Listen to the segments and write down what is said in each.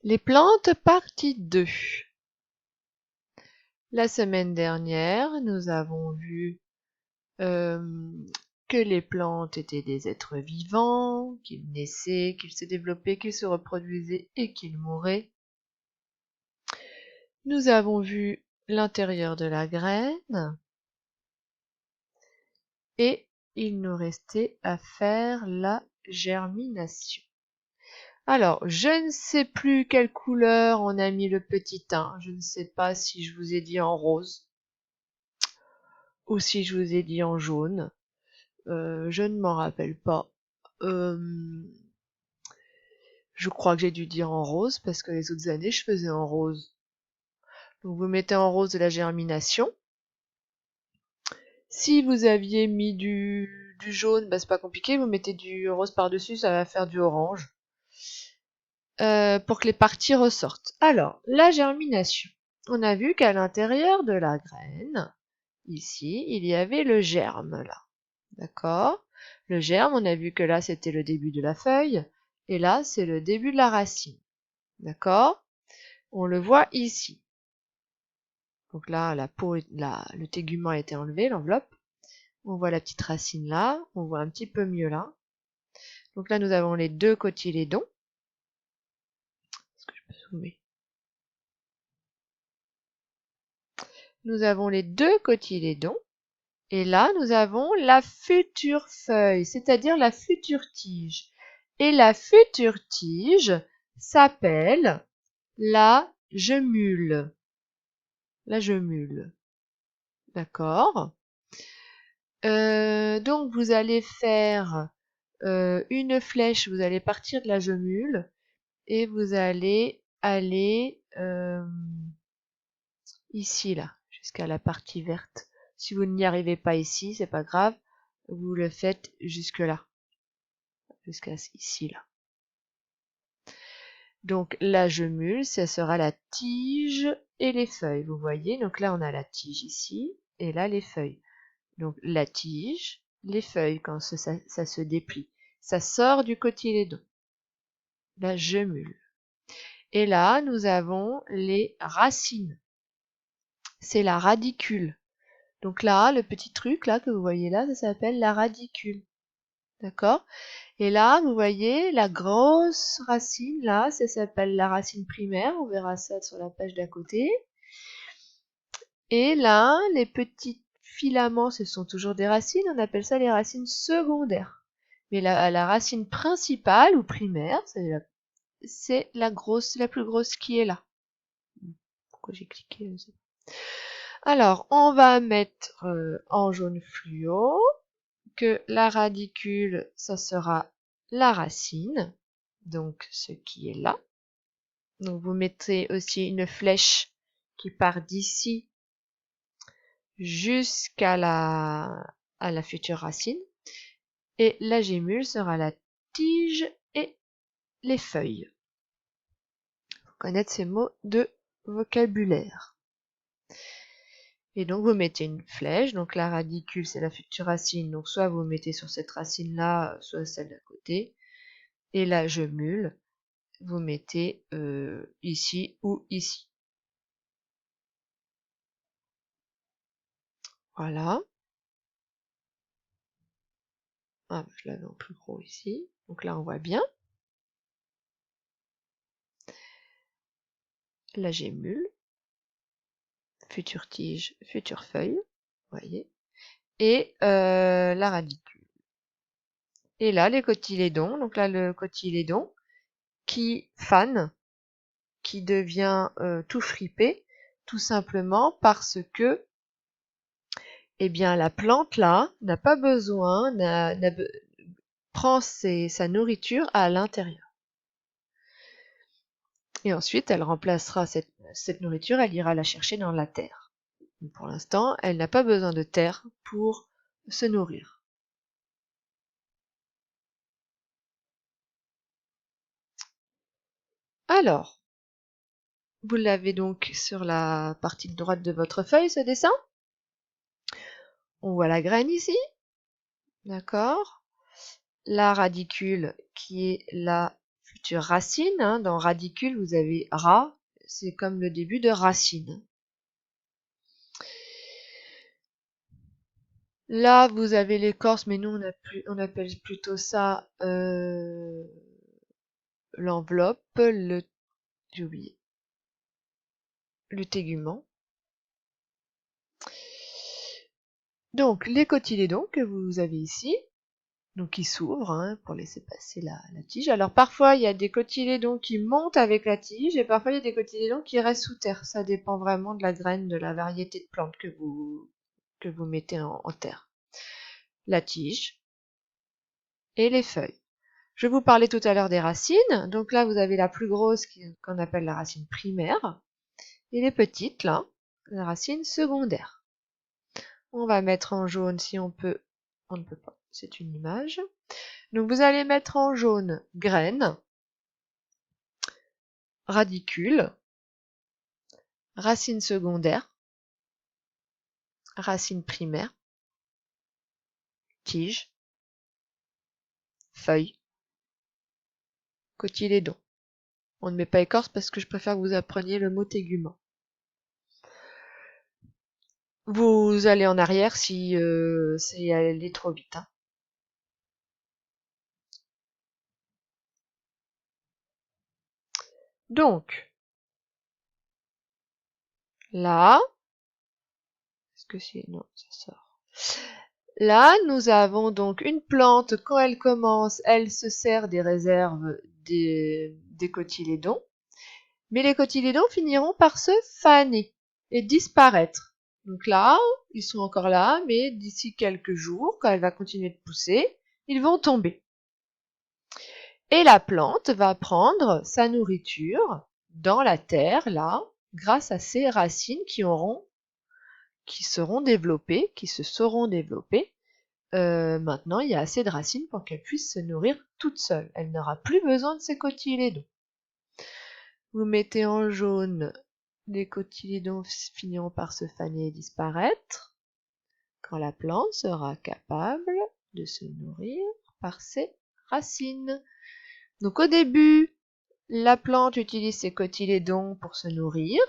Les plantes, partie 2. La semaine dernière, nous avons vu que les plantes étaient des êtres vivants, qu'ils naissaient, qu'ils se développaient, qu'ils se reproduisaient et qu'ils mouraient. Nous avons vu l'intérieur de la graine et il nous restait à faire la germination. Alors, je ne sais plus quelle couleur on a mis le petit 1. Je ne sais pas si je vous ai dit en rose ou si je vous ai dit en jaune. Je ne m'en rappelle pas. Je crois que j'ai dû dire en rose parce que les autres années, je faisais en rose. Donc, vous mettez en rose de la germination. Si vous aviez mis du jaune, bah, c'est pas compliqué. Vous mettez du rose par-dessus, ça va faire du orange. Pour que les parties ressortent. Alors, la germination. On a vu qu'à l'intérieur de la graine, ici, il y avait le germe, là. D'accord? Le germe, on a vu que là, c'était le début de la feuille, et là, c'est le début de la racine. D'accord? On le voit ici. Donc là, la peau, le tégument a été enlevé, l'enveloppe. On voit la petite racine là, on voit un petit peu mieux là. Donc là, nous avons les deux cotylédons. Est-ce que je peux zoomer? Nous avons les deux cotylédons. Et là, nous avons la future feuille, c'est-à-dire la future tige. Et la future tige s'appelle la gemule. La gemule. D'accord? Donc, vous allez faire une flèche, vous allez partir de la gemule et vous allez aller ici, là, jusqu'à la partie verte. Si vous n'y arrivez pas ici, c'est pas grave, vous le faites jusque là. Jusqu'à ici, là. Donc la gemule, ça sera la tige et les feuilles. Vous voyez, donc là on a la tige ici et là les feuilles. Donc la tige, les feuilles quand ça se déplie. Ça sort du cotylédon. La gemule. Et là nous avons les racines. C'est la radicule. Donc là, le petit truc là que vous voyez là, ça s'appelle la radicule. D'accord? Et là, vous voyez, la grosse racine, là, ça s'appelle la racine primaire. On verra ça sur la page d'à côté. Et là, les petits filaments, ce sont toujours des racines. On appelle ça les racines secondaires. Mais la racine principale ou primaire, c'est la plus grosse qui est là. Pourquoi j'ai cliqué? Alors, on va mettre en jaune fluo que la radicule, ça sera la racine, donc ce qui est là. Donc vous mettez aussi une flèche qui part d'ici jusqu'à la future racine. Et la gémule sera la tige et les feuilles. Il faut connaître ces mots de vocabulaire. Et donc vous mettez une flèche, donc la radicule c'est la future racine, donc soit vous mettez sur cette racine-là, soit celle d'à côté. Et la gemule, vous mettez ici ou ici. Voilà. Ah, je l'avais en plus gros ici. Donc là, on voit bien. La gémule, future tige, future feuille, vous voyez. Et la radicule. Et là, les cotylédons. Donc là, le cotylédon qui fane, qui devient tout fripé, tout simplement parce que eh bien, la plante là n'a pas besoin, prend sa nourriture à l'intérieur. Et ensuite, elle remplacera cette nourriture, elle ira la chercher dans la terre. Pour l'instant, elle n'a pas besoin de terre pour se nourrir. Alors, vous l'avez donc sur la partie droite de votre feuille, ce dessin. On voit la graine ici. D'accord? La radicule qui est la futures racines. Hein. Dans radicule, vous avez ra, c'est comme le début de racine. Là, vous avez l'écorce, mais nous, on appelle plutôt ça l'enveloppe, j'ai oublié, le tégument. Donc, les cotylédons que vous avez ici, donc qui s'ouvrent hein, pour laisser passer la tige. Alors, parfois, il y a des cotylédons qui montent avec la tige, et parfois, il y a des cotylédons qui restent sous terre. Ça dépend vraiment de la graine, de la variété de plantes que vous mettez en terre. La tige et les feuilles. Je vous parlais tout à l'heure des racines. Donc là, vous avez la plus grosse qu'on appelle la racine primaire. Et les petites, là, la racine secondaire. On va mettre en jaune si on peut. On ne peut pas, c'est une image. Donc vous allez mettre en jaune graines, radicule, racine secondaire, racine primaire, tige, feuille, cotylédon. On ne met pas écorce parce que je préfère que vous appreniez le mot tégument. Vous allez en arrière si c'est aller trop vite. Hein. Donc, là, est-ce que c'est... Non, ça sort. Là, nous avons donc une plante, quand elle commence, elle se sert des réserves des cotylédons, mais les cotylédons finiront par se faner et disparaître. Donc là, ils sont encore là, mais d'ici quelques jours, quand elle va continuer de pousser, ils vont tomber. Et la plante va prendre sa nourriture dans la terre, là, grâce à ses racines qui seront développées. Maintenant, il y a assez de racines pour qu'elle puisse se nourrir toute seule. Elle n'aura plus besoin de ses cotylédons. Vous mettez en jaune, les cotylédons finiront par se faner et disparaître quand la plante sera capable de se nourrir par ses racines. Donc au début, la plante utilise ses cotylédons pour se nourrir.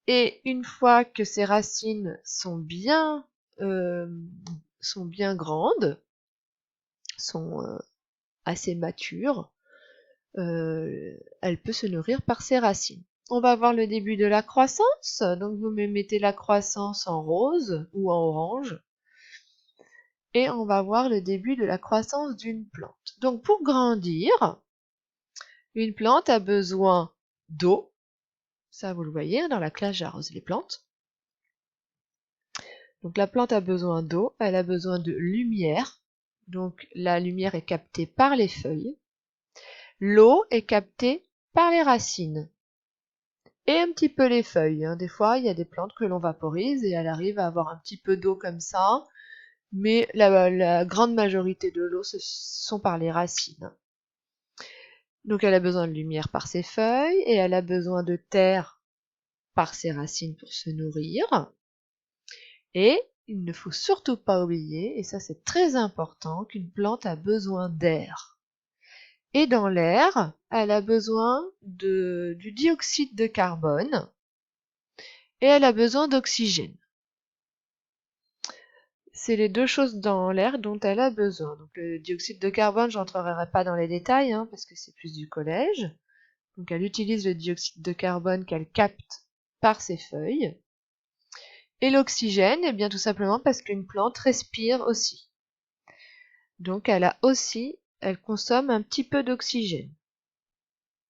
Et une fois que ses racines sont bien grandes, sont assez matures, elle peut se nourrir par ses racines. On va voir le début de la croissance. Donc vous mettez la croissance en rose ou en orange. Et on va voir le début de la croissance d'une plante. Donc pour grandir, une plante a besoin d'eau. Ça, vous le voyez, dans la classe j'arrose les plantes. Donc la plante a besoin d'eau, elle a besoin de lumière. Donc la lumière est captée par les feuilles. L'eau est captée par les racines. Et un petit peu les feuilles. Hein. Des fois, il y a des plantes que l'on vaporise et elle arrive à avoir un petit peu d'eau comme ça. Mais la grande majorité de l'eau, ce sont par les racines. Donc elle a besoin de lumière par ses feuilles et elle a besoin de terre par ses racines pour se nourrir. Et il ne faut surtout pas oublier, et ça c'est très important, qu'une plante a besoin d'air. Et dans l'air, elle a besoin du dioxyde de carbone et elle a besoin d'oxygène. C'est les deux choses dans l'air dont elle a besoin. Donc le dioxyde de carbone, je n'entrerai pas dans les détails parce que c'est plus du collège. Donc elle utilise le dioxyde de carbone qu'elle capte par ses feuilles. Et l'oxygène, eh bien tout simplement parce qu'une plante respire aussi. Donc elle consomme un petit peu d'oxygène.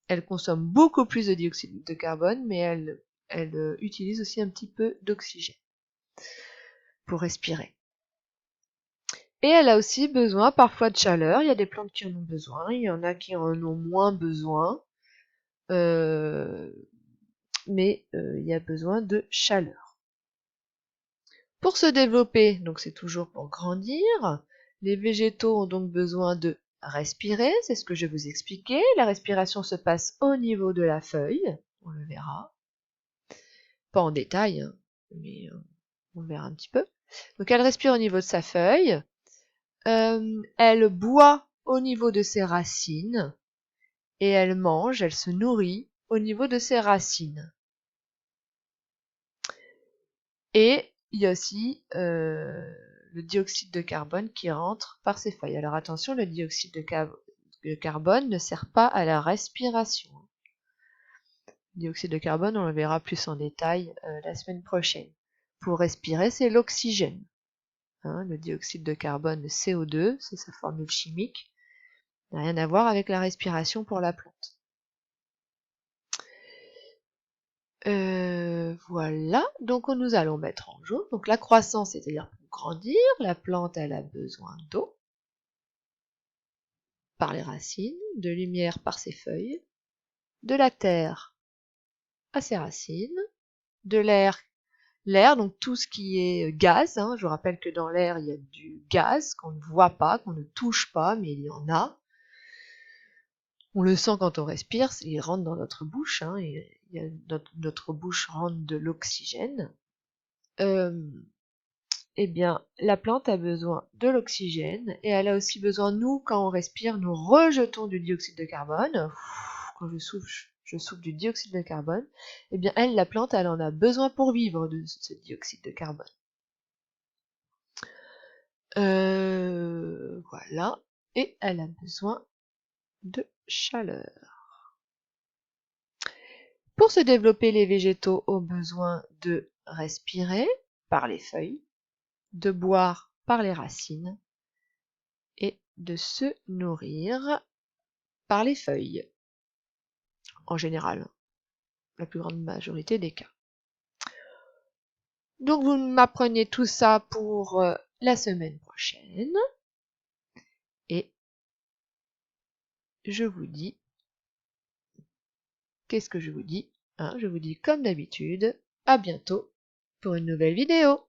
Elle consomme beaucoup plus de dioxyde de carbone, mais elle utilise aussi un petit peu d'oxygène pour respirer. Et elle a aussi besoin parfois de chaleur. Il y a des plantes qui en ont besoin, il y en a qui en ont moins besoin, mais il y a besoin de chaleur. Pour se développer, donc c'est toujours pour grandir, les végétaux ont donc besoin de respirer, c'est ce que je vais vous expliquer. La respiration se passe au niveau de la feuille, on le verra. Pas en détail, hein, mais on le verra un petit peu. Donc elle respire au niveau de sa feuille, elle boit au niveau de ses racines, et elle mange, elle se nourrit au niveau de ses racines. Et il y a aussi le dioxyde de carbone qui rentre par ses feuilles. Alors attention, le dioxyde de carbone ne sert pas à la respiration. Le dioxyde de carbone, on le verra plus en détail la semaine prochaine. Pour respirer, c'est l'oxygène. Le dioxyde de carbone, le CO2, c'est sa formule chimique, n'a rien à voir avec la respiration pour la plante. Voilà, donc nous allons mettre en jaune. Donc la croissance, c'est-à-dire pour grandir, la plante elle a besoin d'eau par les racines, de lumière par ses feuilles, de la terre à ses racines, de l'air, donc tout ce qui est gaz. Je vous rappelle que dans l'air, il y a du gaz qu'on ne voit pas, qu'on ne touche pas, mais il y en a. On le sent quand on respire, il rentre dans notre bouche, et notre bouche rentre de l'oxygène. Eh bien, la plante a besoin de l'oxygène et elle a aussi besoin, nous, quand on respire, nous rejetons du dioxyde de carbone. Quand je souffle du dioxyde de carbone. Eh bien, la plante, elle en a besoin pour vivre de ce dioxyde de carbone. Voilà. Et elle a besoin de chaleur. Pour se développer, les végétaux ont besoin de respirer par les feuilles, de boire par les racines et de se nourrir par les feuilles, en général, la plus grande majorité des cas. Donc vous m'apprenez tout ça pour la semaine prochaine, et je vous dis, qu'est-ce que je vous dis? Je vous dis comme d'habitude, à bientôt pour une nouvelle vidéo.